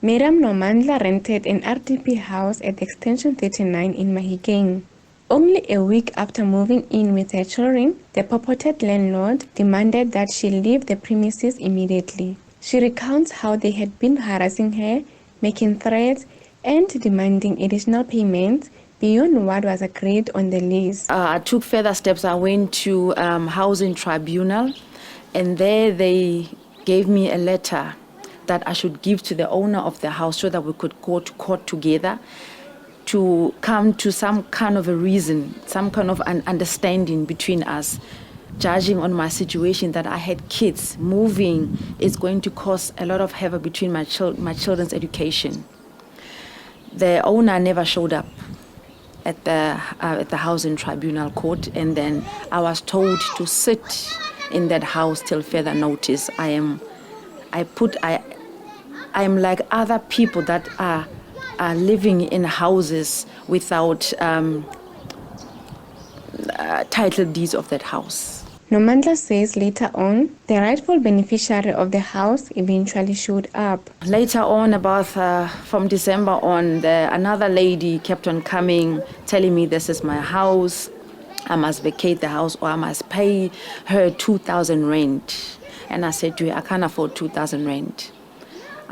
Miriam Nomandla rented an RDP house at Extension 39 in Mahikeng. Only a week after moving in with her children, the purported landlord demanded that she leave the premises immediately. She recounts how they had been harassing her, making threats, and demanding additional payments beyond what was agreed on the lease. I took further steps. I went to housing tribunal, and there they gave me a letter that I should give to the owner of the house so that we could go to court together to come to some kind of a reason, some kind of an understanding between us. Judging on my situation that I had kids, moving is going to cause a lot of havoc between my children's education. The owner never showed up at the housing tribunal court, and then I was told to sit in that house till further notice. I am like other people that are living in houses without title deeds of that house. Nomandla says later on, the rightful beneficiary of the house eventually showed up. Later on, about from December on, another lady kept on coming, telling me this is my house, I must vacate the house or I must pay her 2,000 rent. And I said to her, I can't afford 2,000 rent.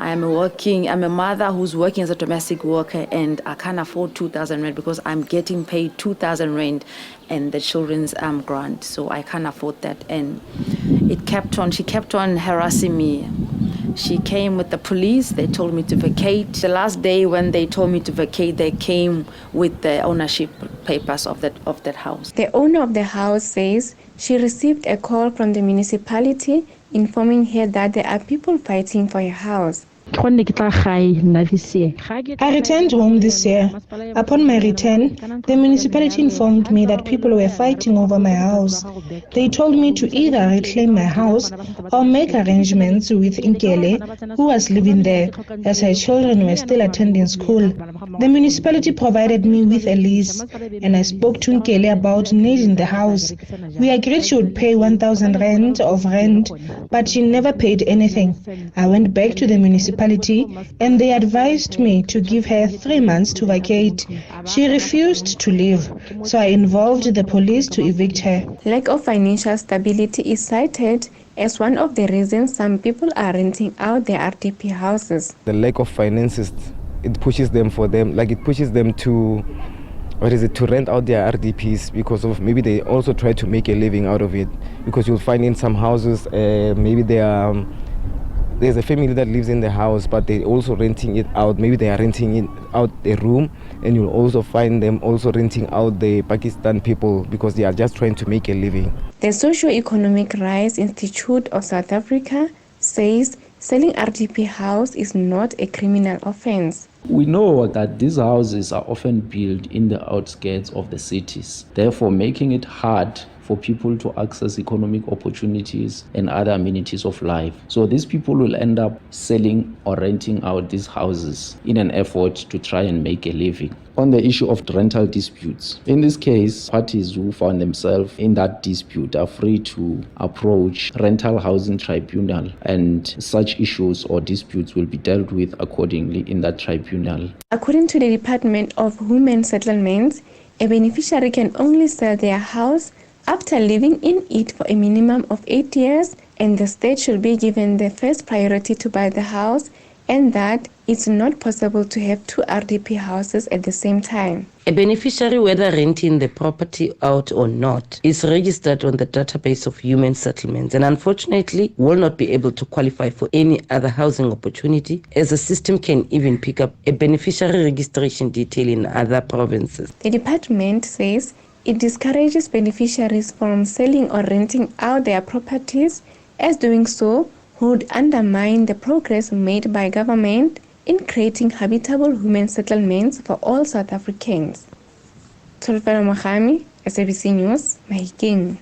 I'm a mother who's working as a domestic worker, and I can't afford 2,000 rent because I'm getting paid 2,000 rent and the children's grant, so I can't afford that. And she kept on harassing me. She came with the police, they told me to vacate. The last day when they told me to vacate, they came with the ownership papers of that house. The owner of the house says she received a call from the municipality informing her that there are people fighting for her house. I returned home this year. Upon my return, the municipality informed me that people were fighting over my house. They told me to either reclaim my house or make arrangements with Nkele, who was living there, as her children were still attending school. The municipality provided me with a lease, and I spoke to Nkele about needing the house. We agreed she would pay 1,000 rand of rent, but she never paid anything. I went back to the municipality and they advised me to give her 3 months to vacate. She refused to leave, so I involved the police to evict her. Lack of financial stability is cited as one of the reasons some people are renting out their RDP houses. The lack of finances, it pushes them to to rent out their RDPs because of maybe they also try to make a living out of it, because you'll find in some houses maybe there's a family that lives in the house, but they're also renting it out. Maybe they are renting it out a room, and you'll also find them also renting out the Pakistan people because they are just trying to make a living. The Socio-Economic Rights Institute of South Africa says selling RDP house is not a criminal offense. We know that these houses are often built in the outskirts of the cities, therefore making it hard for people to access economic opportunities and other amenities of life. So these people will end up selling or renting out these houses in an effort to try and make a living. On the issue of rental disputes, in this case, parties who found themselves in that dispute are free to approach rental housing tribunal, and such issues or disputes will be dealt with accordingly in that tribunal. According to the Department of Women Settlements, a beneficiary can only sell their house after living in it for a minimum of 8 years, and the state should be given the first priority to buy the house, and that it's not possible to have 2 RDP houses at the same time. A beneficiary, whether renting the property out or not, is registered on the database of human settlements and unfortunately will not be able to qualify for any other housing opportunity, as the system can even pick up a beneficiary registration detail in other provinces. The department says it discourages beneficiaries from selling or renting out their properties, as doing so would undermine the progress made by government in creating habitable human settlements for all South Africans. Tsholofelo Mogami, SABC News, Mahikeng.